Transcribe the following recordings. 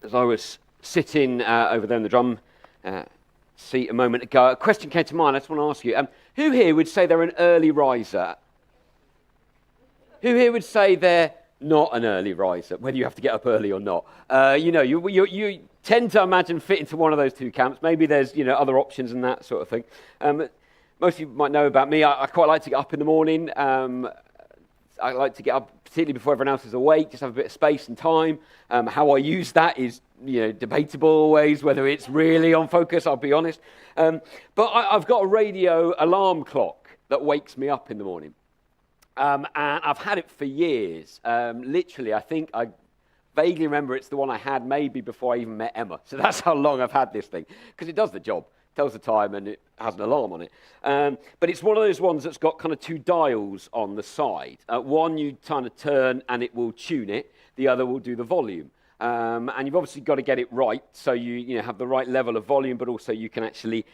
As I was sitting over there in the drum seat a moment ago, a question came to mind. I just want to ask you, who here would say they're an early riser? Who here would say they're not an early riser, whether you have to get up early or not? You tend to imagine fit into one of those two camps. Maybe there's other options and that sort of thing. Most of you might know about me. I quite like to get up in the morning. I like to get up, particularly before everyone else is awake, just have a bit of space and time. How I use that is, debatable always, whether it's really on focus, I'll be honest. But I've got a radio alarm clock that wakes me up in the morning. And I've had it for years. Literally, I think I vaguely remember it's the one I had maybe before I even met Emma. So that's how long I've had this thing, because it does the job. Tells the time and it has an alarm on it. But it's one of those ones that's got kind of two dials on the side. One you kind of turn and it will tune it. The other will do the volume. And you've obviously got to get it right so you have the right level of volume, but also you can actually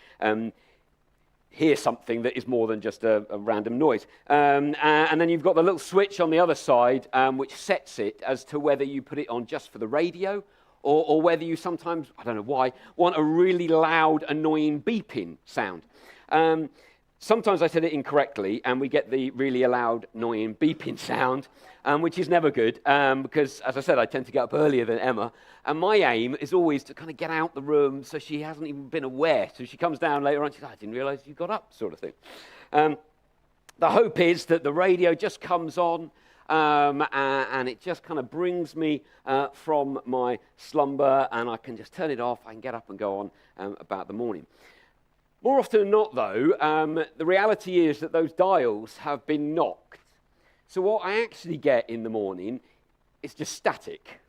hear something that is more than just a random noise. And then you've got the little switch on the other side which sets it as to whether you put it on just for the radio or whether you sometimes, I don't know why, want a really loud, annoying beeping sound. Sometimes I said it incorrectly, and we get the really loud, annoying beeping sound, which is never good, because, as I said, I tend to get up earlier than Emma, and my aim is always to kind of get out the room so she hasn't even been aware. So she comes down later on, she's like, I didn't realise you got up, sort of thing. The hope is that the radio just comes on, and it just kind of brings me from my slumber, and I can just turn it off. I can get up and go on about the morning. More often than not, though, the reality is that those dials have been knocked. So what I actually get in the morning is just static,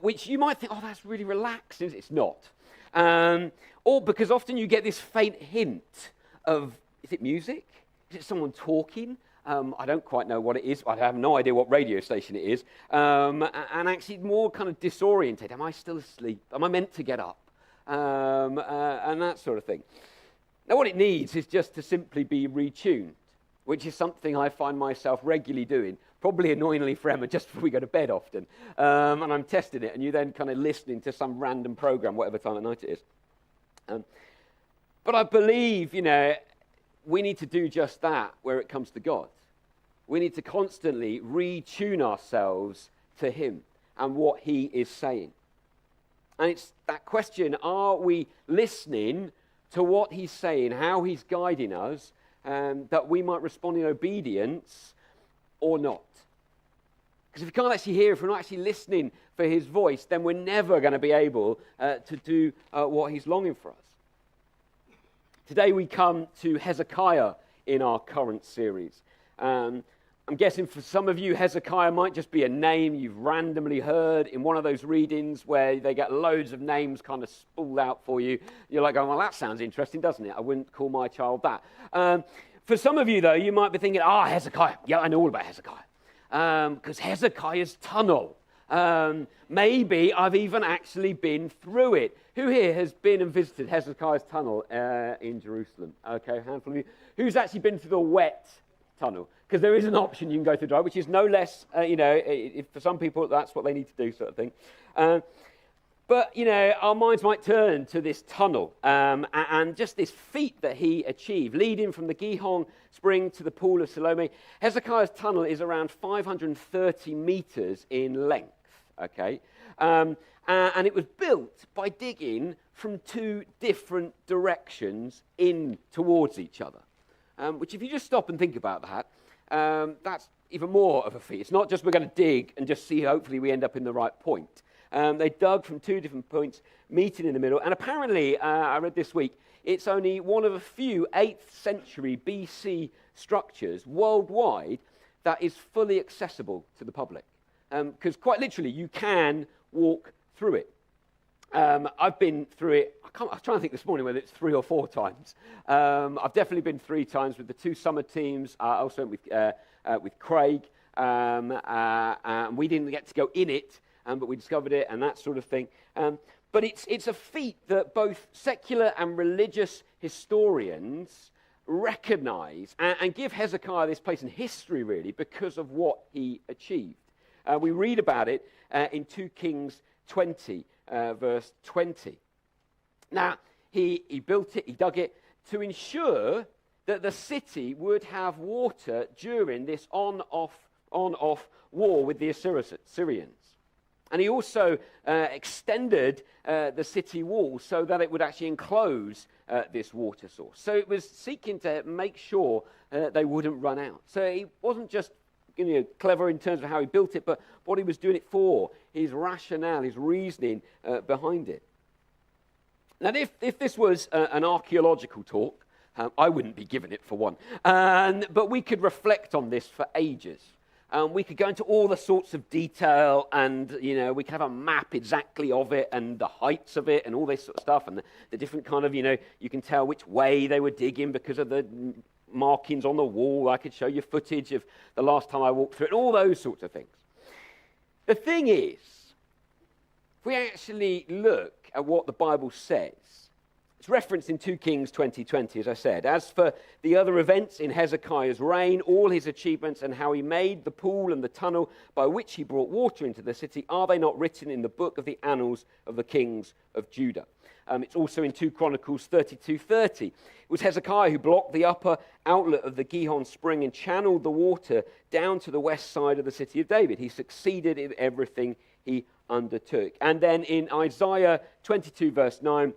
which you might think, oh, that's really relaxing. It's not. Or because often you get this faint hint of, is it music? Is it someone talking? I don't quite know what it is. I have no idea what radio station it is. And actually more kind of disoriented. Am I still asleep? Am I meant to get up? And that sort of thing. Now what it needs is just to simply be retuned, which is something I find myself regularly doing, probably annoyingly for Emma, just before we go to bed often. And I'm testing it, and you're then kind of listening to some random program, whatever time of night it is. But I believe, we need to do just that where it comes to God. We need to constantly retune ourselves to Him and what He is saying. And it's that question, are we listening to what He's saying, how He's guiding us, that we might respond in obedience or not? Because if we can't actually hear, if we're not actually listening for His voice, then we're never going to be able to do what He's longing for us. Today we come to Hezekiah in our current series. I'm guessing for some of you, Hezekiah might just be a name you've randomly heard in one of those readings where they get loads of names kind of spooled out for you. You're like, oh, well, that sounds interesting, doesn't it? I wouldn't call my child that. For some of you, though, you might be thinking, Hezekiah. Yeah, I know all about Hezekiah. Because Hezekiah's tunnel. Maybe I've even actually been through it. Who here has been and visited Hezekiah's tunnel in Jerusalem? Okay, a handful of you. Who's actually been through the wet tunnel? Because there is an option you can go through dry, which is no less, for some people, that's what they need to do, sort of thing. But, our minds might turn to this tunnel and just this feat that he achieved, leading from the Gihon spring to the pool of Siloam. Hezekiah's tunnel is around 530 meters in length, okay? And it was built by digging from two different directions in towards each other, which if you just stop and think about that, that's even more of a feat. It's not just we're going to dig and just see, hopefully we end up in the right point. They dug from two different points, meeting in the middle. And apparently, I read this week, it's only one of a few 8th century BC structures worldwide that is fully accessible to the public. Because quite literally, you can walk through it. I've been through it, I was trying to think this morning whether it's 3 or 4 times. I've definitely been 3 times with the 2 summer teams. I also went with Craig. We didn't get to go in it, but we discovered it and that sort of thing. But it's a feat that both secular and religious historians recognize and give Hezekiah this place in history, really, because of what he achieved. We read about it in 2 Kings 20, verse 20. Now, he built it, he dug it to ensure that the city would have water during this on-off war with the Syrians. And he also extended the city wall so that it would actually enclose this water source. So it was seeking to make sure they wouldn't run out. So he wasn't just clever in terms of how he built it, but what he was doing it for, his rationale, his reasoning behind it. Now, if this was an archaeological talk, I wouldn't be giving it for one. But we could reflect on this for ages. We could go into all the sorts of detail, and we could have a map exactly of it and the heights of it and all this sort of stuff, and the different kind of, you can tell which way they were digging because of the markings on the wall. I could show you footage of the last time I walked through it, all those sorts of things. The thing is, if we actually look at what the Bible says, it's referenced in 2 Kings 20:20, as I said. As for the other events in Hezekiah's reign, all his achievements and how he made the pool and the tunnel by which he brought water into the city, are they not written in the book of the annals of the kings of Judah? It's also in 2 Chronicles 32:30. It was Hezekiah who blocked the upper outlet of the Gihon spring and channeled the water down to the west side of the city of David. He succeeded in everything he undertook. And then in Isaiah 22 verse 9,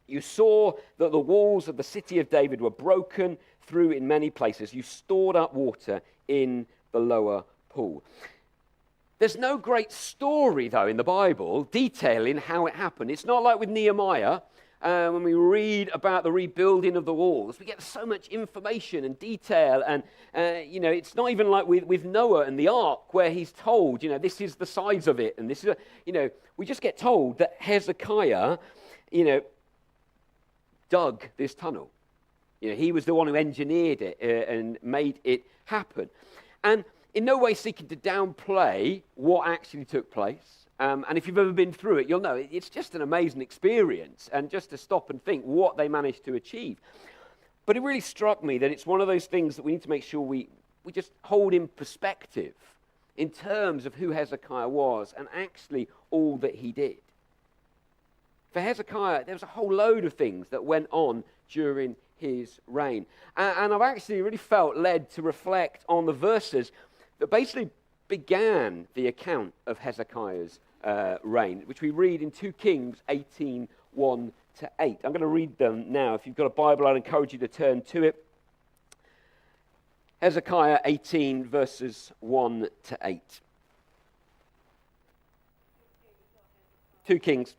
you saw that the walls of the city of David were broken through in many places. You stored up water in the lower pool. There's no great story, though, in the Bible detailing how it happened. It's not like with Nehemiah. When we read about the rebuilding of the walls, we get so much information and detail. And, it's not even like with Noah and the ark, where he's told, this is the size of it. And this is, we just get told that Hezekiah, dug this tunnel. He was the one who engineered it and made it happen. And in no way seeking to downplay what actually took place. And if you've ever been through it, you'll know it's just an amazing experience. And just to stop and think what they managed to achieve. But it really struck me that it's one of those things that we need to make sure we just hold in perspective in terms of who Hezekiah was and actually all that he did. For Hezekiah, there was a whole load of things that went on during his reign. And I've actually really felt led to reflect on the verses that basically began the account of Hezekiah's reign, which we read in 2 Kings 18, 1 to 8. I'm going to read them now. If you've got a Bible, I'd encourage you to turn to it. Hezekiah 18, verses 1 to 8. 2 Kings.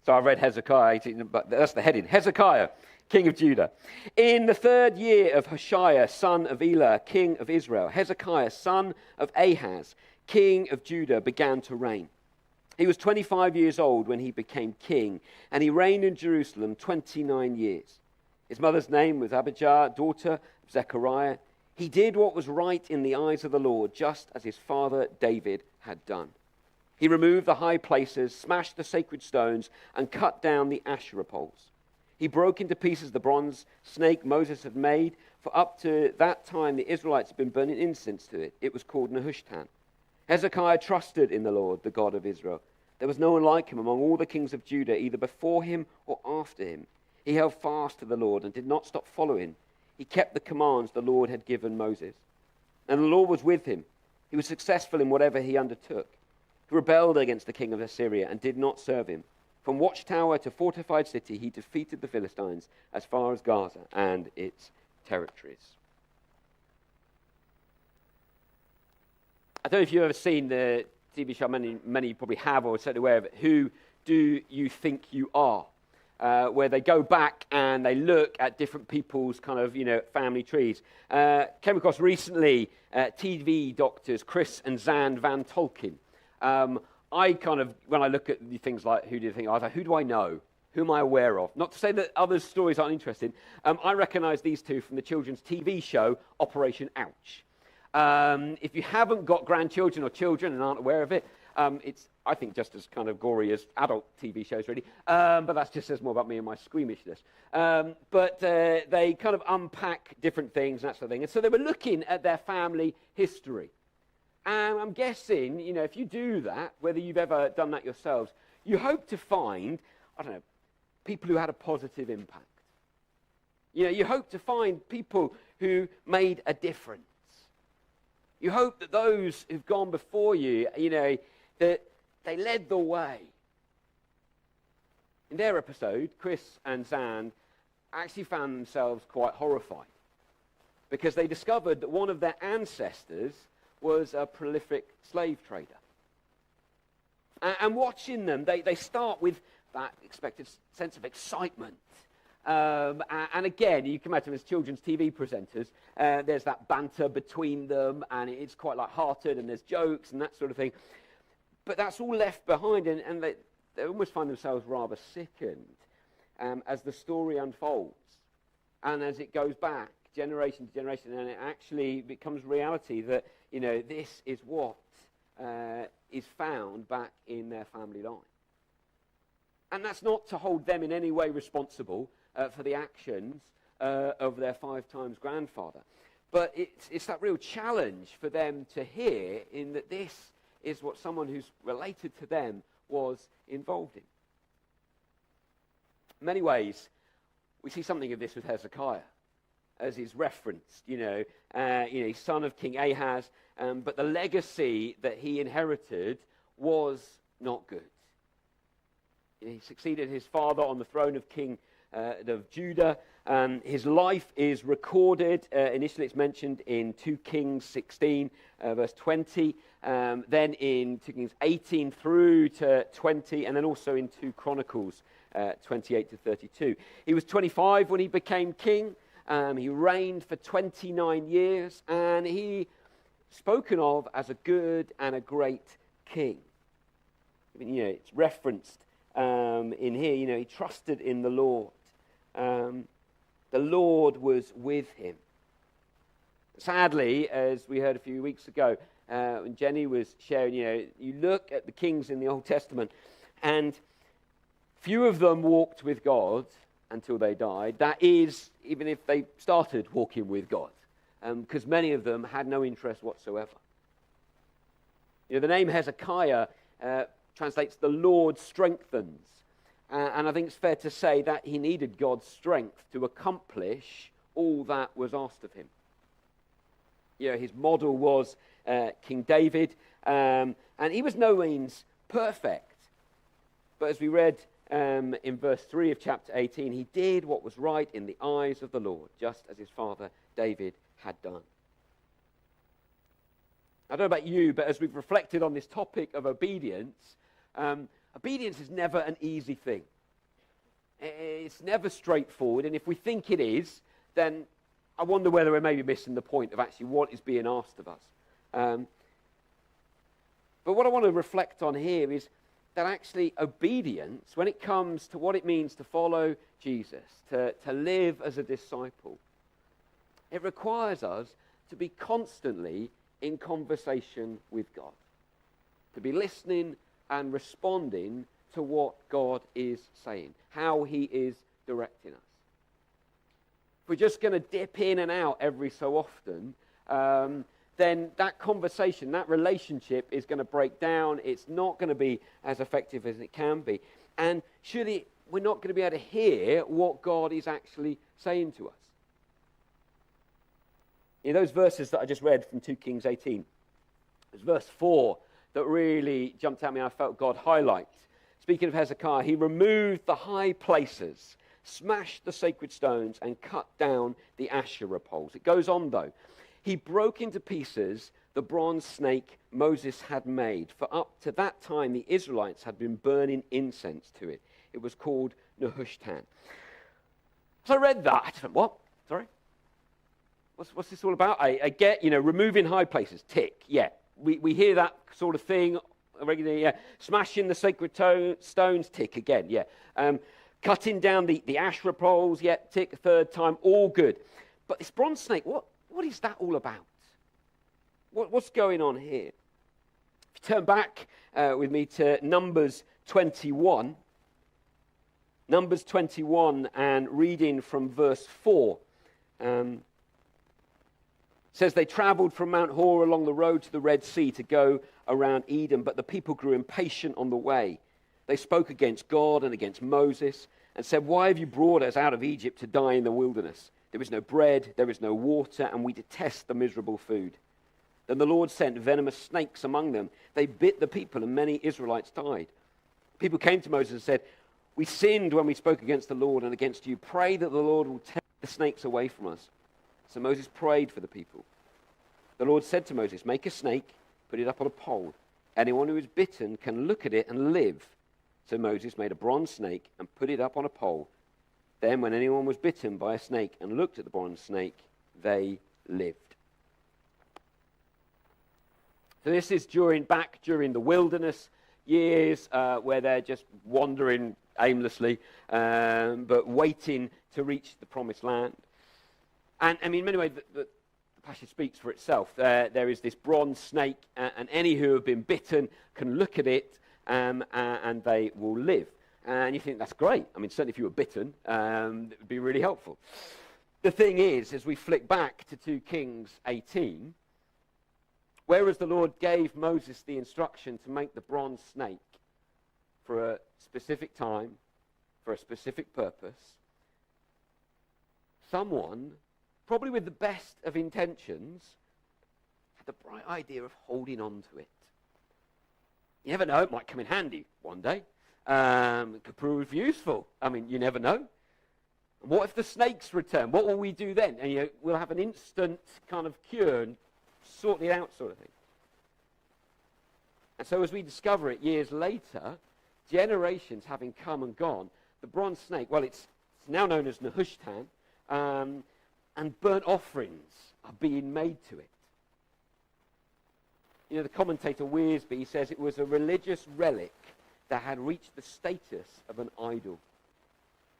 So I read Hezekiah 18, but that's the heading. Hezekiah, king of Judah. In the 3rd year of Hoshea, son of Elah, king of Israel, Hezekiah, son of Ahaz, king of Judah, began to reign. He was 25 years old when he became king, and he reigned in Jerusalem 29 years. His mother's name was Abijah, daughter of Zechariah. He did what was right in the eyes of the Lord, just as his father David had done. He removed the high places, smashed the sacred stones, and cut down the Asherah poles. He broke into pieces the bronze snake Moses had made, for up to that time the Israelites had been burning incense to it. It was called Nehushtan. Hezekiah trusted in the Lord, the God of Israel. There was no one like him among all the kings of Judah, either before him or after him. He held fast to the Lord and did not stop following. He kept the commands the Lord had given Moses. And the Lord was with him. He was successful in whatever he undertook. He rebelled against the king of Assyria and did not serve him. From watchtower to fortified city, he defeated the Philistines as far as Gaza and its territories. I don't know if you've ever seen the TV show, many probably have or are certainly aware of it, Who Do You Think You Are? Where they go back and they look at different people's kind of, family trees. Came across recently TV doctors Chris and Zan Van Tolkien. When I look at things like Who Do You Think, I was like, who do I know? Who am I aware of? Not to say that others' stories aren't interesting. I recognise these two from the children's TV show, Operation Ouch. If you haven't got grandchildren or children and aren't aware of it, it's, I think, just as kind of gory as adult TV shows, really. But that just says more about me and my squeamishness. But they kind of unpack different things and that sort of thing. And so they were looking at their family history. And I'm guessing, if you do that, whether you've ever done that yourselves, you hope to find, I don't know, people who had a positive impact. You hope to find people who made a difference. You hope that those who've gone before you, that they led the way. In their episode, Chris and Zan actually found themselves quite horrified because they discovered that one of their ancestors was a prolific slave trader. And watching them, they start with that expected sense of excitement. And again, you can imagine as children's TV presenters, there's that banter between them, and it's quite light-hearted, and there's jokes and that sort of thing. But that's all left behind, and they almost find themselves rather sickened as the story unfolds. And as it goes back, generation to generation, and it actually becomes reality that, this is what is found back in their family line. And that's not to hold them in any way responsible for the actions of their 5 times grandfather. But it's that real challenge for them to hear in that this is what someone who's related to them was involved in. In many ways, we see something of this with Hezekiah, as is referenced, he's son of King Ahaz, but the legacy that he inherited was not good. He succeeded his father on the throne of King of Judah. His life is recorded. Initially, it's mentioned in 2 Kings 16, verse 20. Then in 2 Kings 18 through to 20, and then also in 2 Chronicles 28 to 32. He was 25 when he became king. He reigned for 29 years, and he spoken of as a good and a great king. It's referenced in here, he trusted in the Lord. The Lord was with him. Sadly, as we heard a few weeks ago, when Jenny was sharing, you look at the kings in the Old Testament, and few of them walked with God until they died. That is, even if they started walking with God, because many of them had no interest whatsoever. The name Hezekiah translates the Lord strengthens. And I think it's fair to say that he needed God's strength to accomplish all that was asked of him. His model was King David, and he was no means perfect. But as we read in verse 3 of chapter 18, he did what was right in the eyes of the Lord, just as his father David had done. I don't know about you, but as we've reflected on this topic of obedience, obedience is never an easy thing. It's never straightforward, and if we think it is, then I wonder whether we're maybe missing the point of actually what is being asked of us. But what I want to reflect on here is that actually obedience, when it comes to what it means to follow Jesus, to live as a disciple, it requires us to be constantly in conversation with God, to be listening and responding to what God is saying, how he is directing us. If we're just going to dip in and out every so often, then that conversation, that relationship is going to break down. It's not going to be as effective as it can be. And surely we're not going to be able to hear what God is actually saying to us. In those verses that I just read from 2 Kings 18, there's verse 4 that really jumped at me. I felt God highlight. Speaking of Hezekiah, he removed the high places, smashed the sacred stones, and cut down the Asherah poles. It goes on, though. He broke into pieces the bronze snake Moses had made, for up to that time the Israelites had been burning incense to it. It was called Nehushtan. So I read that. I just went, what? Sorry? What's this all about? I get, removing high places, tick, yeah. We hear that sort of thing regularly, yeah. Smashing the sacred stones, tick again, yeah. Cutting down the Asherah poles, yeah, tick a third time, all good. But this bronze snake, what is that all about? What's going on here? If you turn back with me to Numbers 21, Numbers 21 and reading from verse 4. It says they traveled from Mount Hor along the road to the Red Sea to go around Edom, but the people grew impatient on the way. They spoke against God and against Moses and said, "Why have you brought us out of Egypt to die in the wilderness? There is no bread, there is no water, and we detest the miserable food." Then the Lord sent venomous snakes among them. They bit the people, and many Israelites died. People came to Moses and said, "We sinned when we spoke against the Lord and against you. Pray that the Lord will take the snakes away from us." So Moses prayed for the people. The Lord said to Moses, "Make a snake, put it up on a pole. Anyone who is bitten can look at it and live." So Moses made a bronze snake and put it up on a pole. Then when anyone was bitten by a snake and looked at the bronze snake, they lived. So this is during the wilderness years where they're just wandering aimlessly, but waiting to reach the promised land. And I mean, in many ways, the passage speaks for itself. There is this bronze snake, and any who have been bitten can look at it, and they will live. And you think, that's great. I mean, certainly if you were bitten, it would be really helpful. The thing is, as we flick back to 2 Kings 18, whereas the Lord gave Moses the instruction to make the bronze snake for a specific time, for a specific purpose, someone, probably with the best of intentions, had the bright idea of holding on to it. You never know, it might come in handy one day. It could prove useful. I mean, you never know. What if the snakes return? What will we do then? And we'll have an instant kind of cure and sort it out sort of thing. And so as we discover it years later, generations having come and gone, the bronze snake, well, it's now known as Nehushtan, and burnt offerings are being made to it. You know, the commentator Wearsby says it was a religious relic that had reached the status of an idol.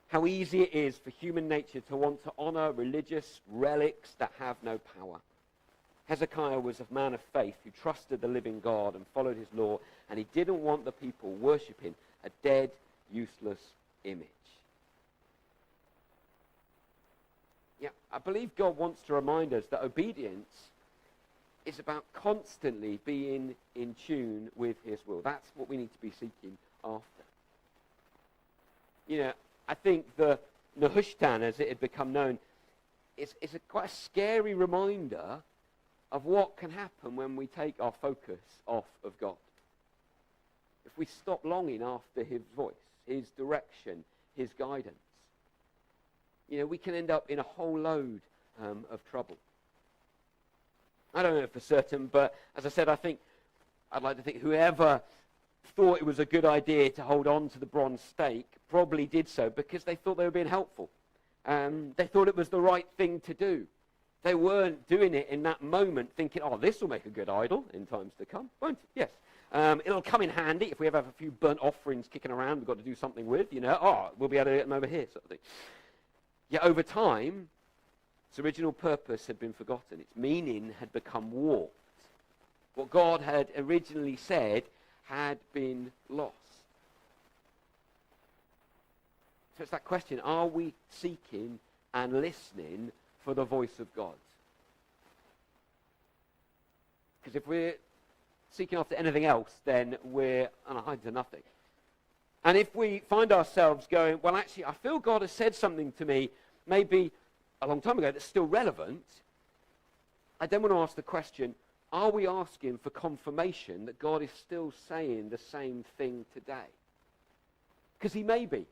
How easy it is for human nature to want to honor religious relics that have no power. Hezekiah was a man of faith who trusted the living God and followed his law, and he didn't want the people worshipping a dead, useless image. Yeah, I believe God wants to remind us that obedience is about constantly being in tune with his will. That's what we need to be seeking after. You know, I think the Nehushtan, as it had become known, is quite a scary reminder of what can happen when we take our focus off of God. If we stop longing after his voice, his direction, his guidance, you know, we can end up in a whole load of trouble. I don't know for certain, but as I said, I'd like to think whoever thought it was a good idea to hold on to the bronze stake probably did so because they thought they were being helpful. They thought it was the right thing to do. They weren't doing it in that moment thinking, oh, this will make a good idol in times to come, won't it? Yes. It'll come in handy if we ever have a few burnt offerings kicking around we've got to do something with, we'll be able to get them over here, sort of thing. Yet over time, its original purpose had been forgotten. Its meaning had become warped. What God had originally said had been lost. So it's that question, are we seeking and listening for the voice of God? Because if we're seeking after anything else, then we're on a hide to nothing. And if we find ourselves going, well, actually, I feel God has said something to me, maybe a long time ago, that's still relevant, I then want to ask the question, are we asking for confirmation that God is still saying the same thing today? Because he may be.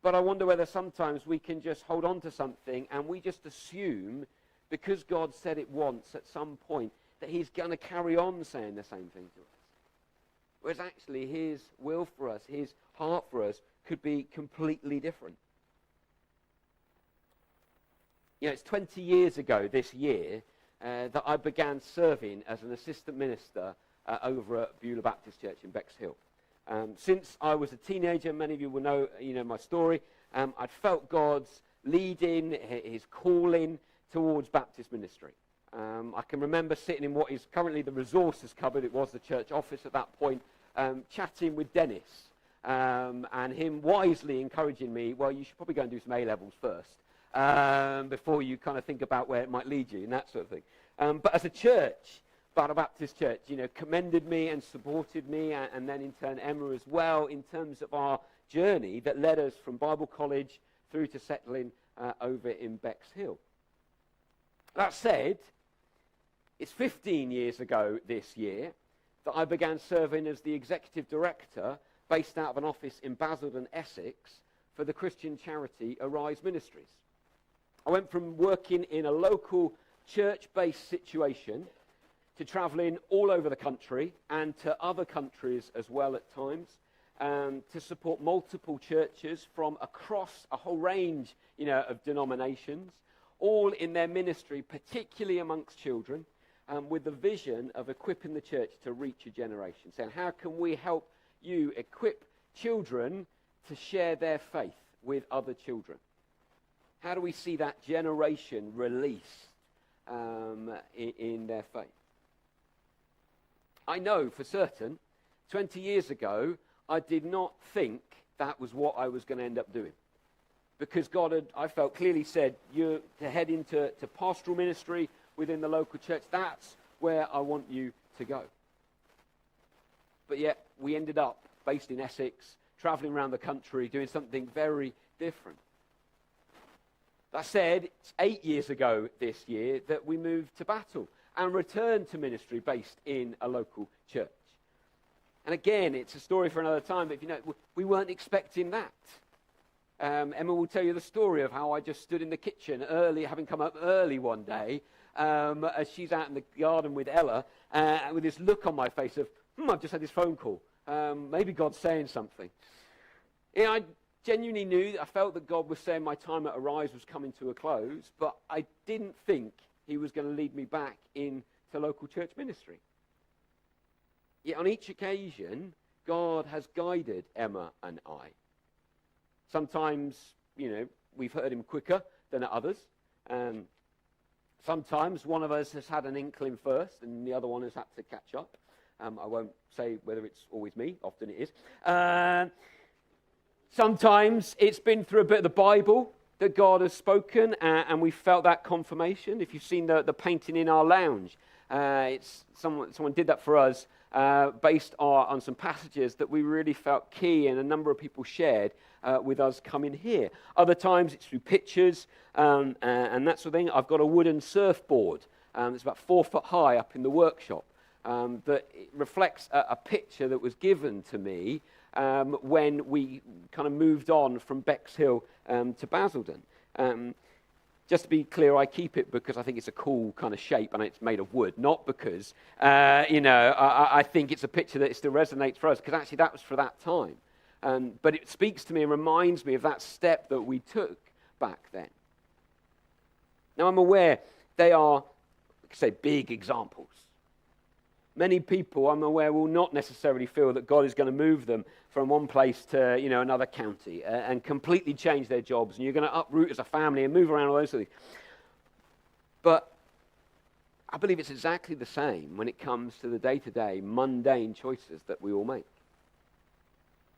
But I wonder whether sometimes we can just hold on to something and we just assume, because God said it once at some point, that he's going to carry on saying the same thing to us. Whereas actually his will for us, his heart for us, could be completely different. You know, it's 20 years ago this year that I began serving as an assistant minister over at Beulah Baptist Church in Bexhill. Since I was a teenager, many of you will know, my story, I'd felt God's leading, his calling towards Baptist ministry. I can remember sitting in what is currently the resources cupboard, it was the church office at that point, chatting with Dennis, and him wisely encouraging me, well, you should probably go and do some A-levels first, before you kind of think about where it might lead you and that sort of thing. But as a church, Bata Baptist Church, commended me and supported me, and then in turn Emma as well, in terms of our journey that led us from Bible college through to settling over in Bexhill. That said, it's 15 years ago this year that I began serving as the executive director based out of an office in Basildon, Essex, for the Christian charity Arise Ministries. I went from working in a local church-based situation to travelling all over the country and to other countries as well at times, to support multiple churches from across a whole range, of denominations, all in their ministry, particularly amongst children, with the vision of equipping the church to reach a generation. Saying, how can we help you equip children to share their faith with other children? How do we see that generation released in their faith? I know for certain, 20 years ago, I did not think that was what I was going to end up doing. Because God had, I felt, clearly said, you're to head into pastoral ministry within the local church. That's where I want you to go. But yet, we ended up based in Essex, travelling around the country, doing something very different. That said, it's 8 years ago this year that we moved to Battle and returned to ministry based in a local church. And again, it's a story for another time, but we weren't expecting that. Emma will tell you the story of how I just stood in the kitchen early, having come up early one day, as she's out in the garden with Ella, with this look on my face of, I've just had this phone call. Maybe God's saying something. I genuinely knew, I felt that God was saying my time at Arise was coming to a close, but I didn't think he was going to lead me back into local church ministry. Yet on each occasion, God has guided Emma and I. Sometimes, we've heard him quicker than at others. Sometimes one of us has had an inkling first and the other one has had to catch up. I won't say whether it's always me. Often it is. Sometimes it's been through a bit of the Bible that God has spoken, and we felt that confirmation. If you've seen the painting in our lounge, it's someone did that for us based on some passages that we really felt key, and a number of people shared with us coming here. Other times it's through pictures and that sort of thing. I've got a wooden surfboard that's about 4 foot high up in the workshop that reflects a picture that was given to me when we kind of moved on from Bexhill to Basildon. Just to be clear, I keep it because I think it's a cool kind of shape and it's made of wood, not because, I think it's a picture that still resonates for us, because actually that was for that time. But it speaks to me and reminds me of that step that we took back then. Now, I'm aware they are, big examples. Many people, I'm aware, will not necessarily feel that God is going to move them from one place to, another county and completely change their jobs, and you're going to uproot as a family and move around all those things. But I believe it's exactly the same when it comes to the day-to-day mundane choices that we all make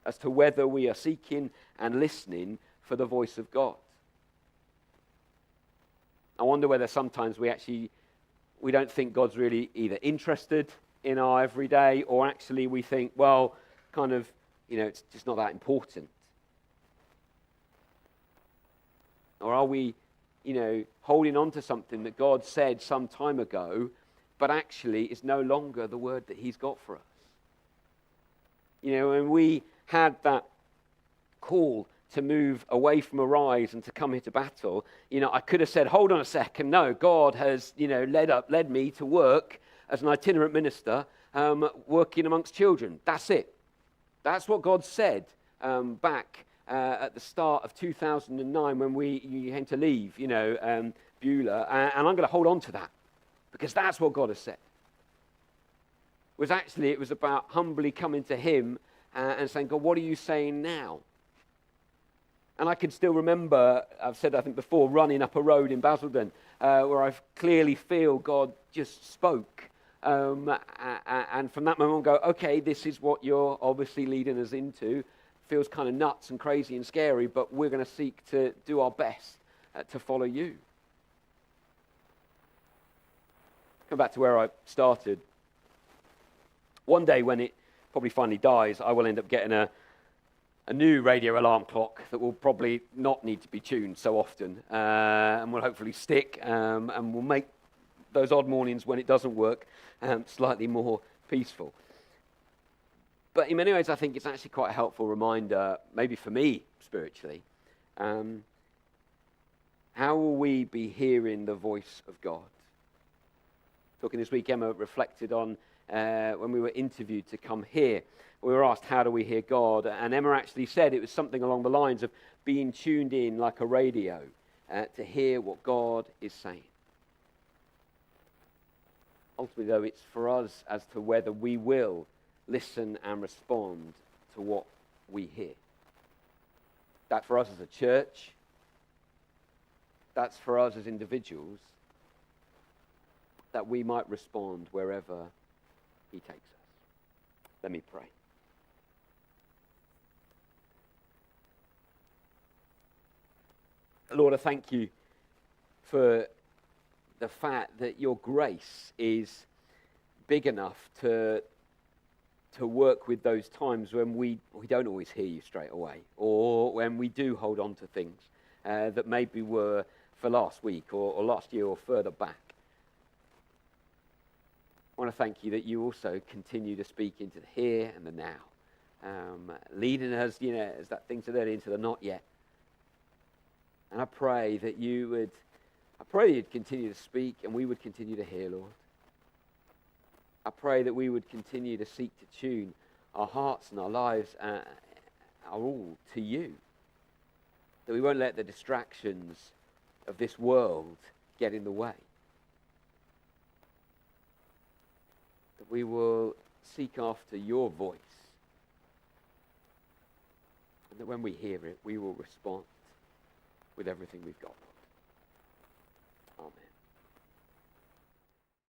as to whether we are seeking and listening for the voice of God. I wonder whether sometimes we don't think God's really either interested in our everyday, or actually we think, it's just not that important. Or are we, holding on to something that God said some time ago, but actually is no longer the word that he's got for us? When we had that call to move away from Arise and to come here to Battle, I could have said, hold on a second, no, God has, led me to work as an itinerant minister, working amongst children. That's it. That's what God said back at the start of 2009 when you came to leave, Beulah, and I'm going to hold on to that because that's what God has said. It was about humbly coming to him and saying, God, what are you saying now? And I can still remember, I've said I think before, running up a road in Basildon where I clearly feel God just spoke. And from that moment on go, okay, this is what you're obviously leading us into. Feels kind of nuts and crazy and scary, but we're going to seek to do our best to follow you. Come back to where I started. One day when it probably finally dies, I will end up getting a new radio alarm clock that will probably not need to be tuned so often, and will hopefully stick, and will make those odd mornings when it doesn't work slightly more peaceful. But in many ways, I think it's actually quite a helpful reminder, maybe for me spiritually, how will we be hearing the voice of God? Talking this week, Emma reflected on when we were interviewed to come here. We were asked, how do we hear God? And Emma actually said it was something along the lines of being tuned in like a radio to hear what God is saying. Ultimately, though, it's for us as to whether we will listen and respond to what we hear. That's for us as a church. That's for us as individuals, that we might respond wherever he takes us. Let me pray. Lord, I thank you for the fact that your grace is big enough to work with those times when we don't always hear you straight away, or when we do hold on to things that maybe were for last week or last year or further back. I want to thank you that you also continue to speak into the here and the now, leading us, as that thing said earlier, into the not yet. And I pray that you'd continue to speak and we would continue to hear, Lord. I pray that we would continue to seek to tune our hearts and our lives, our all to you. That we won't let the distractions of this world get in the way. That we will seek after your voice. And that when we hear it, we will respond with everything we've got, Lord.